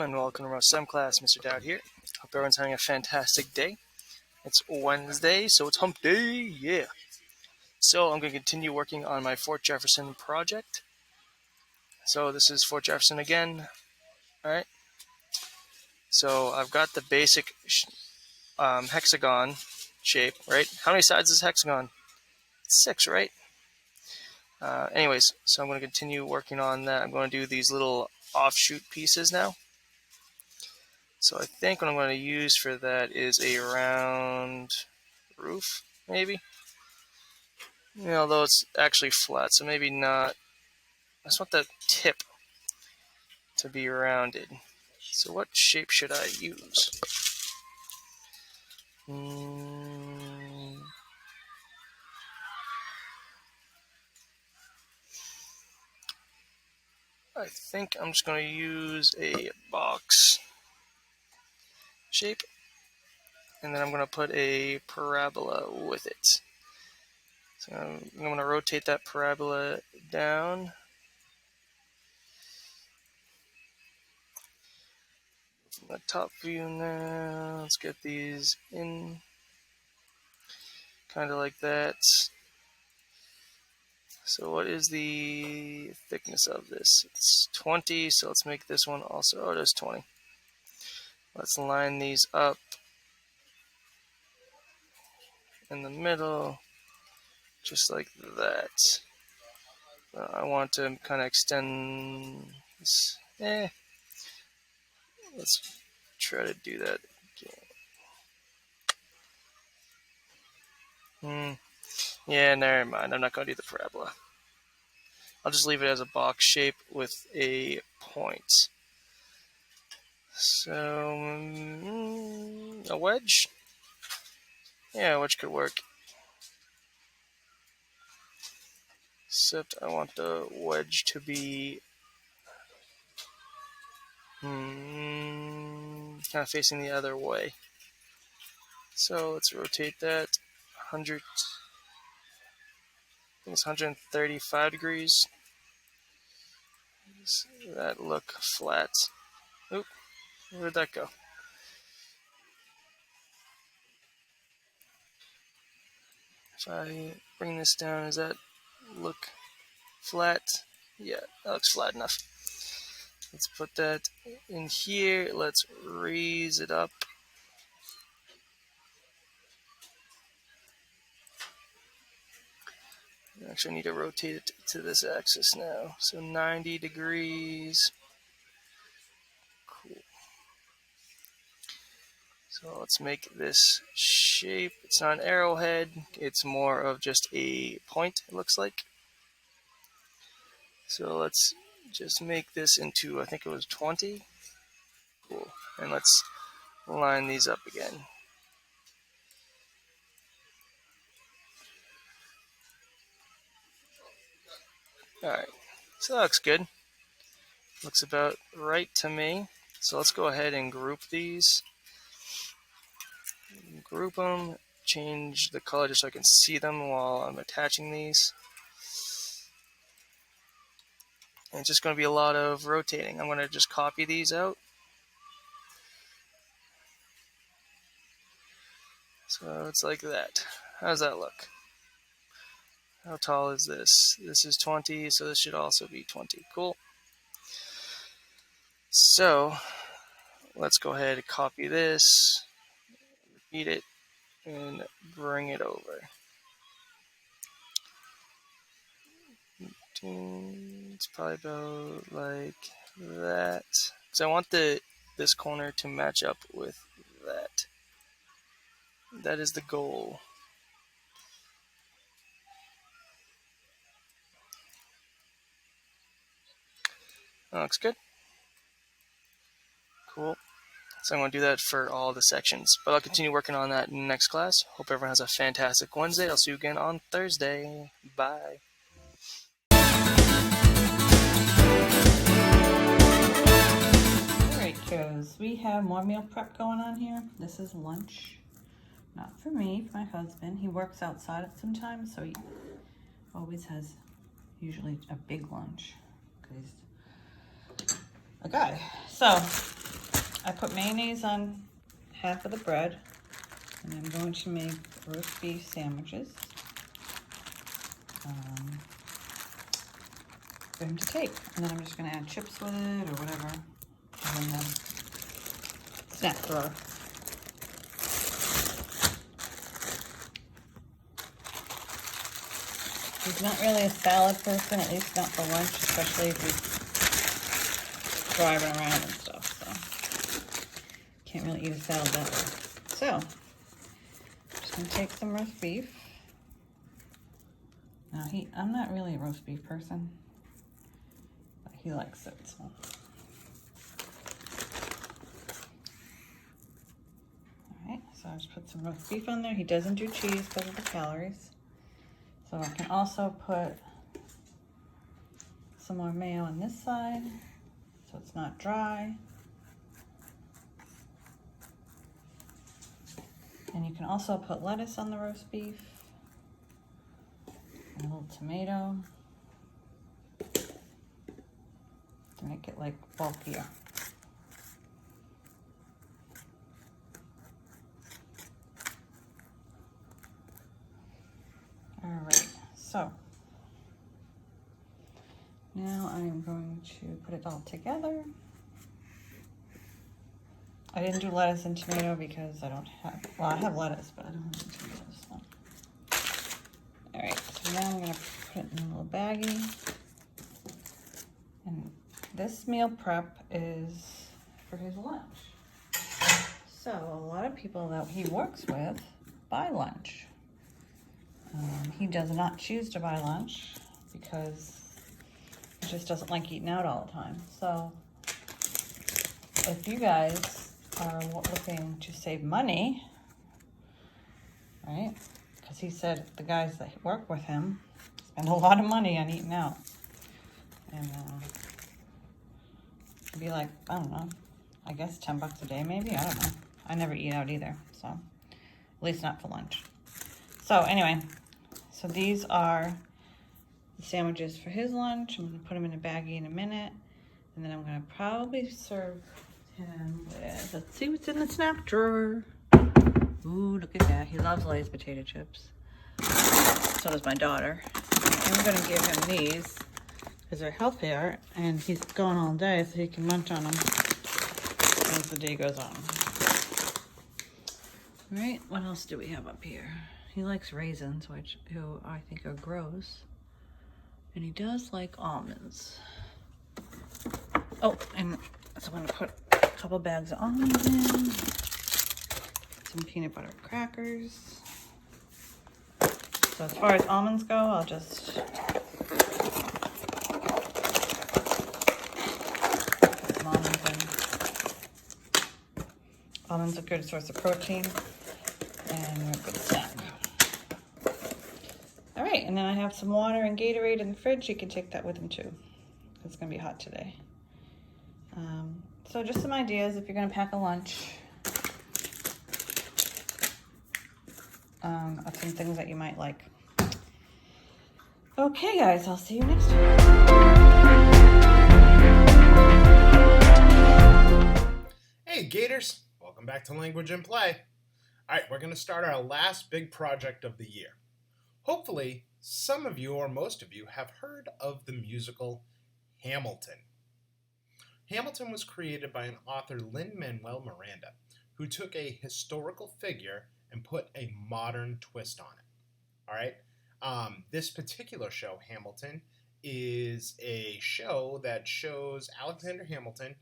and welcome to our STEM class. Mr. Dowd here. Hope everyone's having a fantastic day. It's Wednesday, so it's hump day, yeah. So I'm going to continue working on my Fort Jefferson project. So this is Fort Jefferson again. Alright. So I've got the basic hexagon shape, right? How many sides is hexagon? 6, right? Anyways, so I'm going to continue working on that. I'm going to do these little offshoot pieces now. So I think what I'm going to use for that is a round roof, maybe. Although it's actually flat, so maybe not. I just want the tip to be rounded. So what shape should I use? I think I'm just going to use a box shape, and then I'm going to put a parabola with it. So I'm going to rotate that parabola down. From the top view now, let's get these in, kind of like that. So what is the thickness of this? It's 20, so let's make this one also, oh, it is 20. Let's line these up in the middle, just like that. I want to kind of extend this. Let's try to do that again. Yeah, never mind. I'm not going to do the parabola. I'll just leave it as a box shape with a point. So, a wedge? Yeah, a wedge could work. Except I want the wedge to be kind of facing the other way. So let's rotate that 100. I think it's 135 degrees. Does that look flat? Oop, where'd that go? If I bring this down, does that look flat? Yeah, that looks flat enough. Let's put that in here. Let's raise it up. Actually, I need to rotate it to this axis now. So 90 degrees. Cool. So let's make this shape. It's not an arrowhead. It's more of just a point, it looks like. So let's just make this into, I think it was 20. Cool. And let's line these up again. Alright, so that looks good. Looks about right to me. So let's go ahead and group these. Group them, change the color just so I can see them while I'm attaching these. And it's just going to be a lot of rotating. I'm going to just copy these out. So it's like that. How does that look? How tall is this? This is 20, so this should also be 20. Cool. So let's go ahead and copy this, repeat it, and bring it over. It's probably about like that. So I want this corner to match up with that. That is the goal. That looks good. Cool. So I'm going to do that for all the sections. But I'll continue working on that in the next class. Hope everyone has a fantastic Wednesday. I'll see you again on Thursday. Bye. Alright, kiddos, we have more meal prep going on here. This is lunch. Not for me, for my husband. He works outside sometimes, so he always has usually a big lunch. Because he's a guy. So, I put mayonnaise on half of the bread, and I'm going to make roast beef sandwiches for him to take. And then I'm just going to add chips with it or whatever in the snack drawer. He's not really a salad person, at least not for lunch, especially if he's driving around and stuff. So can't really eat a salad that way. So I'm just gonna take some roast beef. Now I'm not really a roast beef person, but he likes it. So. All right, so I just put some roast beef on there. He doesn't do cheese because of the calories. So I can also put some more mayo on this side so it's not dry. And you can also put lettuce on the roast beef and a little tomato to make it like bulkier. All right, so now I'm going to put it all together. I didn't do lettuce and tomato because I don't have, well, I have lettuce, but I don't have tomatoes. So. All right, so now I'm gonna put it in a little baggie. And this meal prep is for his lunch. So a lot of people that he works with buy lunch. He does not choose to buy lunch because he just doesn't like eating out all the time. So if you guys are looking to save money, right? Because he said the guys that work with him spend a lot of money on eating out. And it'd be like, I don't know, I guess $10 a day maybe, I don't know. I never eat out either, so at least not for lunch. So anyway, so these are the sandwiches for his lunch. I'm gonna put them in a baggie in a minute, and then I'm gonna probably serve him with, let's see what's in the snack drawer. Ooh, look at that. He loves Lay's potato chips. So does my daughter. I'm gonna give him these because they're healthier, and he's going all day so he can munch on them as the day goes on. All right, what else do we have up here? He likes raisins, which I think are gross. And he does like almonds. Oh, and so I'm gonna put a couple bags of almonds in. Some peanut butter crackers. So as far as almonds go, I'll just put some almonds in. Almonds are a good source of protein and they're a good snack. All right, and then I have some water and Gatorade in the fridge. You can take that with him too. It's gonna be hot today. So just some ideas if you're gonna pack a lunch. Of some things that you might like. Okay guys, I'll see you next time. Hey Gators, welcome back to Language and Play. All right, we're gonna start our last big project of the year. Hopefully, some of you or most of you have heard of the musical Hamilton. Hamilton was created by an author, Lin-Manuel Miranda, who took a historical figure and put a modern twist on it. All right, this particular show, Hamilton, is a show that shows Alexander Hamilton,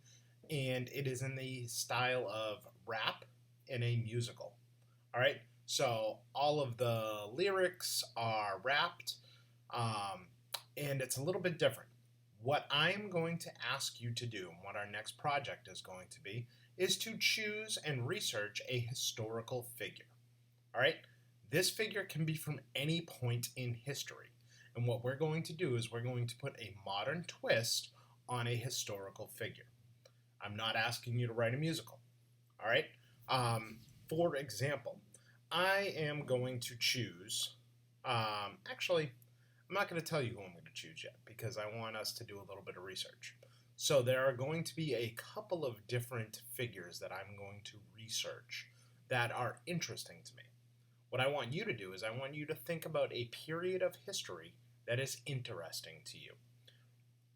and it is in the style of rap in a musical. All right, so all of the lyrics are rapped, and it's a little bit different. What I'm going to ask you to do, and what our next project is going to be, is to choose and research a historical figure. All right, this figure can be from any point in history. And what we're going to do is we're going to put a modern twist on a historical figure. I'm not asking you to write a musical. All right, for example, I am going to choose, actually, I'm not going to tell you who I'm going to choose yet because I want us to do a little bit of research. So there are going to be a couple of different figures that I'm going to research that are interesting to me. What I want you to do is I want you to think about a period of history that is interesting to you.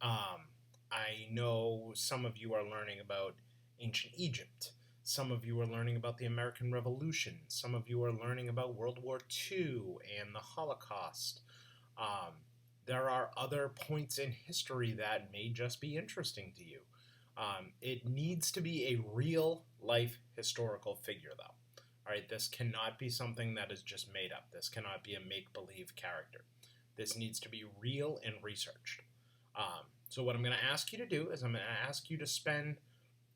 I know some of you are learning about ancient Egypt. Some of you are learning about the American Revolution. Some of you are learning about World War II and the Holocaust. There are other points in history that may just be interesting to you. It needs to be a real life historical figure, though. All right, this cannot be something that is just made up. This cannot be a make-believe character. This needs to be real and researched. So what I'm going to ask you to do is I'm going to ask you to spend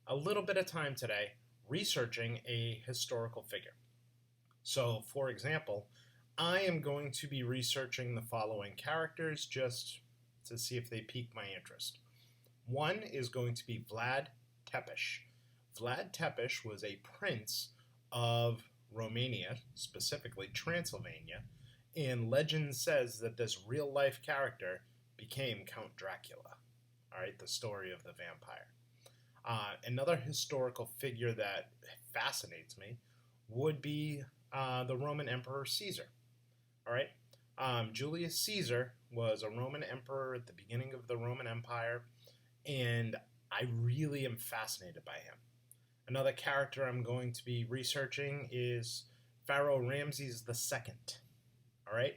a little bit of time today researching a historical figure. So, for example, I am going to be researching the following characters just to see if they pique my interest. One is going to be Vlad Tepes. Vlad Tepes was a prince of Romania, specifically Transylvania, and legend says that this real-life character became Count Dracula. All right, the story of the vampire. Another historical figure that fascinates me would be the Roman Emperor Caesar. All right, Julius Caesar was a Roman emperor at the beginning of the Roman Empire, and I really am fascinated by him. Another character I'm going to be researching is Pharaoh Ramses II. All right,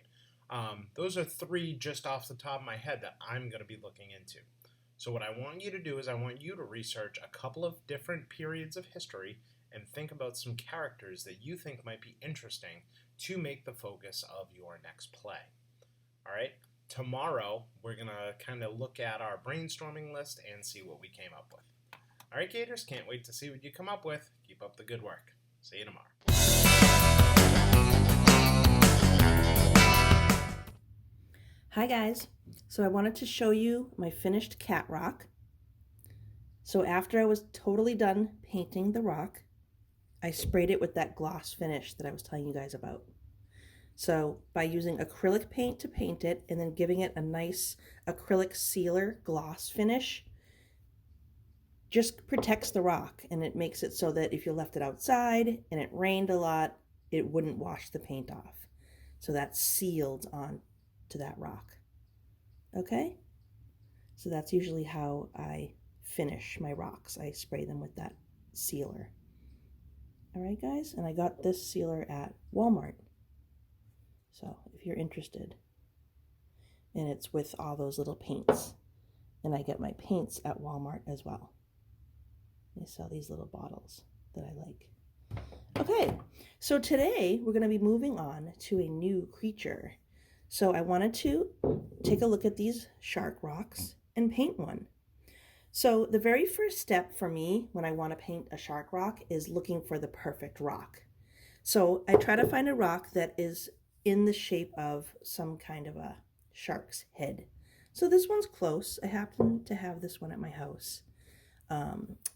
those are three just off the top of my head that I'm going to be looking into. So what I want you to do is I want you to research a couple of different periods of history and think about some characters that you think might be interesting to make the focus of your next play. All right, tomorrow we're going to kind of look at our brainstorming list and see what we came up with. All right, Gators, can't wait to see what you come up with. Keep up the good work. See you tomorrow. Hi guys, so I wanted to show you my finished cat rock. So after I was totally done painting the rock, I sprayed it with that gloss finish that I was telling you guys about. So by using acrylic paint to paint it and then giving it a nice acrylic sealer gloss finish, just protects the rock, and it makes it so that if you left it outside and it rained a lot, it wouldn't wash the paint off. So that's sealed on to that rock. Okay, so that's usually how I finish my rocks. I spray them with that sealer. All right guys, and I got this sealer at Walmart, so if you're interested. And it's with all those little paints, and I get my paints at Walmart as well. They sell these little bottles that I like. Okay, so today we're going to be moving on to a new creature. So I wanted to take a look at these shark rocks and paint one. So the very first step for me when I want to paint a shark rock is looking for the perfect rock. So I try to find a rock that is in the shape of some kind of a shark's head. So this one's close. I happen to have this one at my house.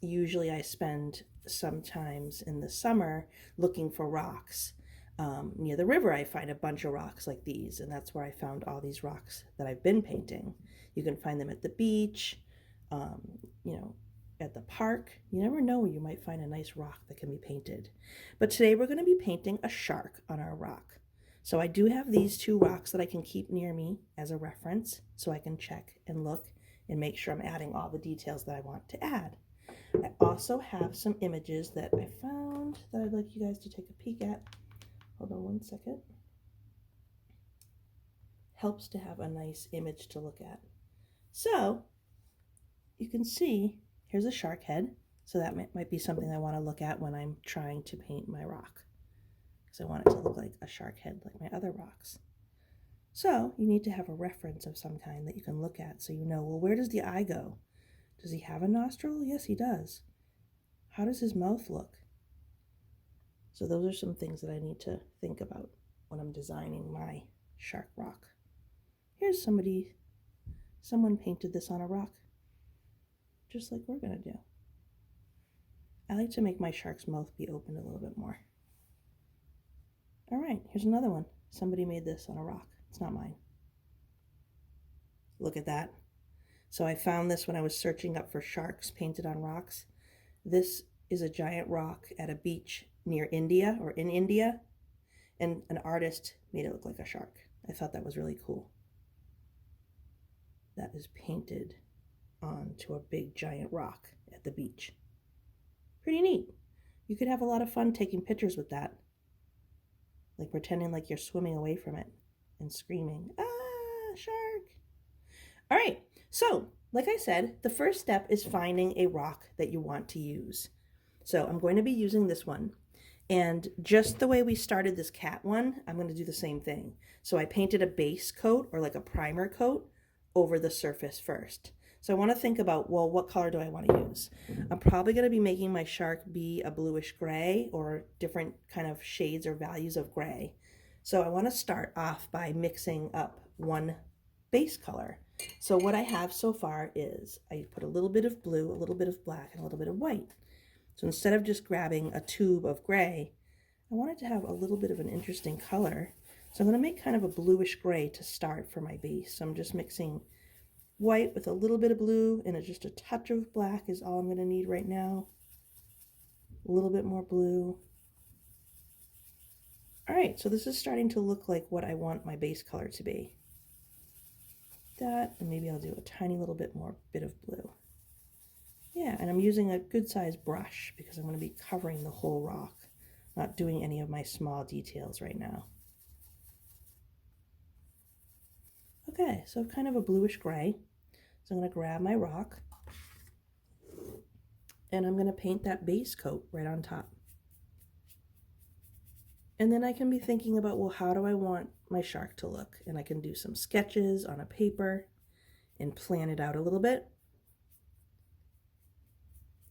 Usually I spend sometimes in the summer looking for rocks. Near the river I find a bunch of rocks like these, and that's where I found all these rocks that I've been painting. You can find them at the beach, you know, at the park. You never know where you might find a nice rock that can be painted. But today we're going to be painting a shark on our rock. So I do have these two rocks that I can keep near me as a reference so I can check and look and make sure I'm adding all the details that I want to add. I also have some images that I found that I'd like you guys to take a peek at. Hold on one second. Helps to have a nice image to look at. So you can see here's a shark head. So that might be something I want to look at when I'm trying to paint my rock, because I want it to look like a shark head like my other rocks. So you need to have a reference of some kind that you can look at so you know, well, where does the eye go? Does he have a nostril? Yes, he does. How does his mouth look? So those are some things that I need to think about when I'm designing my shark rock. Here's someone painted this on a rock, just like we're gonna do. I like to make my shark's mouth be opened a little bit more. All right, here's another one. Somebody made this on a rock. It's not mine. Look at that. So I found this when I was searching up for sharks painted on rocks. This is a giant rock at a beach near India or in India, and an artist made it look like a shark. I thought that was really cool. That is painted onto a big giant rock at the beach. Pretty neat. You could have a lot of fun taking pictures with that. Like pretending like you're swimming away from it and screaming, "Ah, shark!" All right, so like I said, the first step is finding a rock that you want to use. So I'm going to be using this one. And just the way we started this cat one, I'm going to do the same thing. So I painted a base coat or like a primer coat over the surface first. So I want to think about, well, what color do I want to use? I'm probably going to be making my shark be a bluish gray or different kind of shades or values of gray. So I want to start off by mixing up one base color. So what I have so far is I put a little bit of blue, a little bit of black, and a little bit of white. So instead of just grabbing a tube of gray, I wanted to have a little bit of an interesting color. So I'm going to make kind of a bluish gray to start for my base. So I'm just mixing white with a little bit of blue, and just a touch of black is all I'm going to need right now. A little bit more blue. All right, so this is starting to look like what I want my base color to be. That, and maybe I'll do a tiny little bit more bit of blue. Yeah, and I'm using a good sized brush because I'm going to be covering the whole rock, not doing any of my small details right now. Okay, so kind of a bluish gray. So I'm going to grab my rock and I'm going to paint that base coat right on top. And then I can be thinking about, well, how do I want my shark to look? And I can do some sketches on a paper and plan it out a little bit.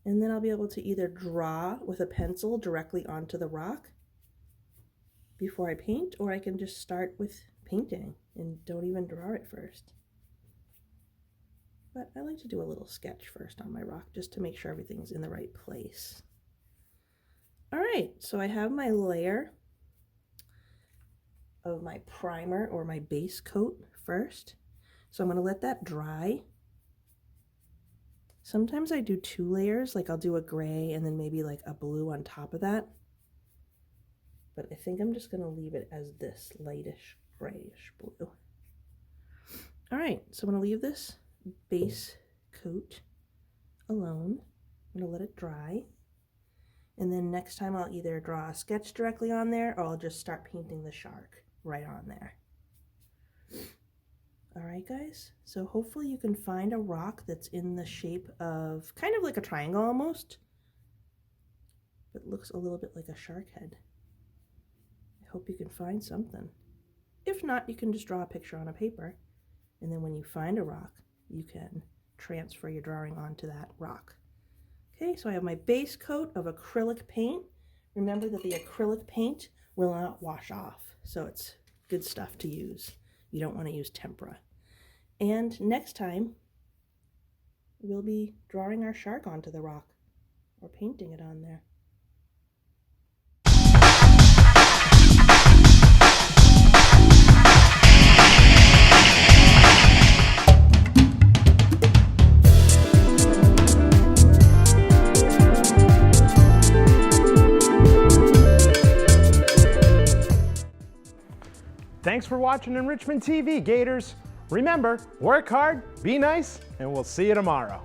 And then I'll be able to either draw with a pencil directly onto the rock before I paint, or I can just start with painting and don't even draw it first. But I like to do a little sketch first on my rock just to make sure everything's in the right place. All right, so I have my layer of my primer or my base coat first. So I'm going to let that dry. Sometimes I do 2 layers, like I'll do a gray and then maybe like a blue on top of that. But I think I'm just going to leave it as this lightish grayish blue. All right, so I'm going to leave this base coat alone. I'm going to let it dry. And then next time I'll either draw a sketch directly on there or I'll just start painting the shark right on there. All right, guys, so hopefully you can find a rock that's in the shape of kind of like a triangle almost, but looks a little bit like a shark head. I hope you can find something. If not, you can just draw a picture on a paper, and then when you find a rock, you can transfer your drawing onto that rock. Okay, so I have my base coat of acrylic paint. Remember that the acrylic paint will not wash off, so it's good stuff to use. You don't want to use tempera. And next time, we'll be drawing our shark onto the rock or painting it on there. Thanks for watching Enrichment TV, Gators. Remember, work hard, be nice, and we'll see you tomorrow.